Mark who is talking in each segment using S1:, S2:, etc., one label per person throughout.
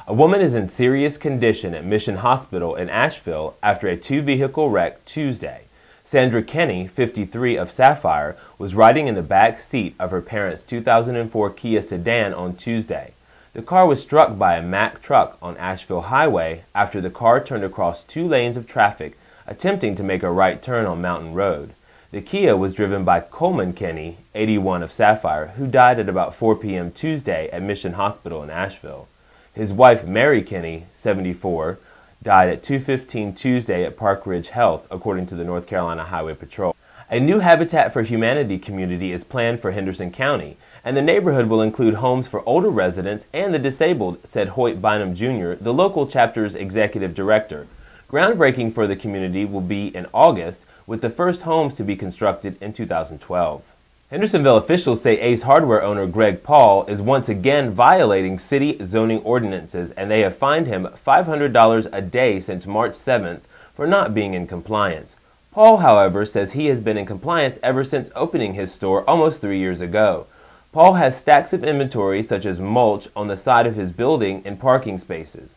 S1: A woman is in serious condition at Mission Hospital in Asheville after a two-vehicle wreck Tuesday. Sandra Kenny, 53, of Sapphire, was riding in the back seat of her parents' 2004 Kia sedan on Tuesday. The car was struck by a Mack truck on Asheville Highway after the car turned across two lanes of traffic, attempting to make a right turn on Mountain Road. The Kia was driven by Coleman Kenny, 81, of Sapphire, who died at about 4 p.m. Tuesday at Mission Hospital in Asheville. His wife, Mary Kenny, 74, died at 2:15 Tuesday at Park Ridge Health, according to the North Carolina Highway Patrol. A new Habitat for Humanity community is planned for Henderson County, and the neighborhood will include homes for older residents and the disabled, said Hoyt Bynum Jr., the local chapter's executive director. Groundbreaking for the community will be in August, with the first homes to be constructed in 2012. Hendersonville officials say Ace Hardware owner Greg Paul is once again violating city zoning ordinances, and they have fined him $500 a day since March 7th for not being in compliance. Paul, however, says he has been in compliance ever since opening his store almost 3 years ago. Paul has stacks of inventory such as mulch on the side of his building and parking spaces.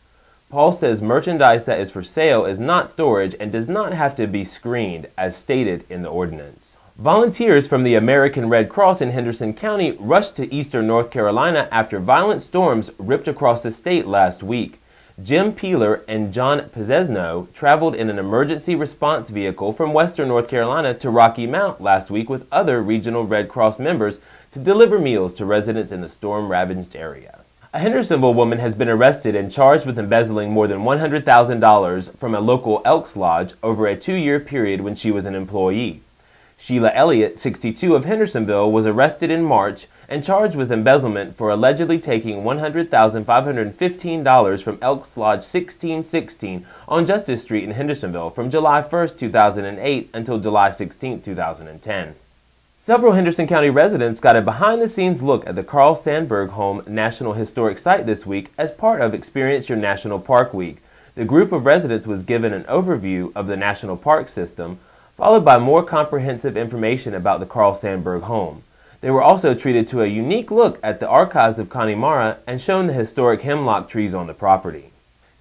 S1: Paul says merchandise that is for sale is not storage and does not have to be screened, as stated in the ordinance. Volunteers from the American Red Cross in Henderson County rushed to eastern North Carolina after violent storms ripped across the state last week. Jim Peeler and John Pezesno traveled in an emergency response vehicle from western North Carolina to Rocky Mount last week with other regional Red Cross members to deliver meals to residents in the storm-ravaged area. A Hendersonville woman has been arrested and charged with embezzling more than $100,000 from a local Elks Lodge over a 2-year period when she was an employee. Sheila Elliott, 62, of Hendersonville, was arrested in March and charged with embezzlement for allegedly taking $100,515 from Elks Lodge 1616 on Justice Street in Hendersonville from July 1, 2008 until July 16, 2010. Several Henderson County residents got a behind-the-scenes look at the Carl Sandburg Home National Historic Site this week as part of Experience Your National Park Week. The group of residents was given an overview of the national park system, followed by more comprehensive information about the Carl Sandburg home. They were also treated to a unique look at the archives of Connemara and shown the historic hemlock trees on the property.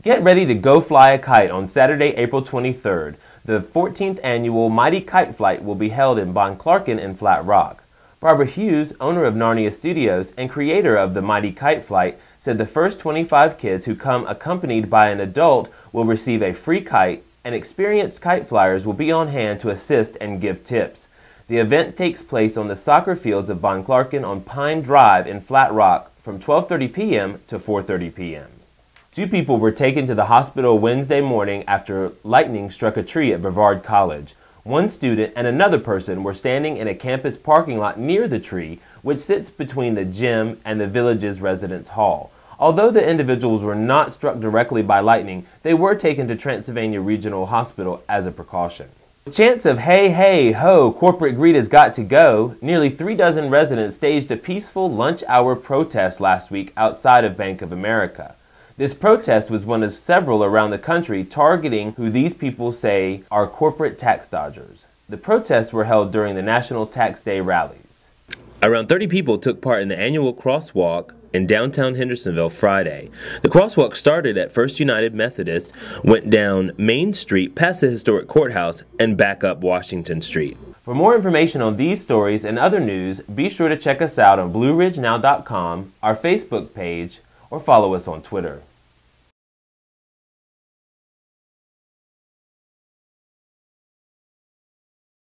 S1: Get ready to go fly a kite on Saturday, April 23rd. The 14th annual Mighty Kite Flight will be held in Bon Clarkin in Flat Rock. Barbara Hughes, owner of Narnia Studios and creator of the Mighty Kite Flight, said the first 25 kids who come accompanied by an adult will receive a free kite, and experienced kite flyers will be on hand to assist and give tips. The event takes place on the soccer fields of Bon Clarkin on Pine Drive in Flat Rock from 12:30 p.m. to 4:30 p.m. 2 people were taken to the hospital Wednesday morning after lightning struck a tree at Brevard College. One student and another person were standing in a campus parking lot near the tree, which sits between the gym and the village's residence hall. Although the individuals were not struck directly by lightning, they were taken to Transylvania Regional Hospital as a precaution. With chants of "Hey, hey, ho, corporate greed has got to go," nearly 36 residents staged a peaceful lunch hour protest last week outside of Bank of America. This protest was one of several around the country targeting who these people say are corporate tax dodgers. The protests were held during the National Tax Day rallies. Around 30 people took part in the annual crosswalk in downtown Hendersonville Friday. The crosswalk started at First United Methodist, went down Main Street past the historic courthouse, and back up Washington Street. For more information on these stories and other news, be sure to check us out on BlueRidgeNow.com, our Facebook page, or follow us on Twitter.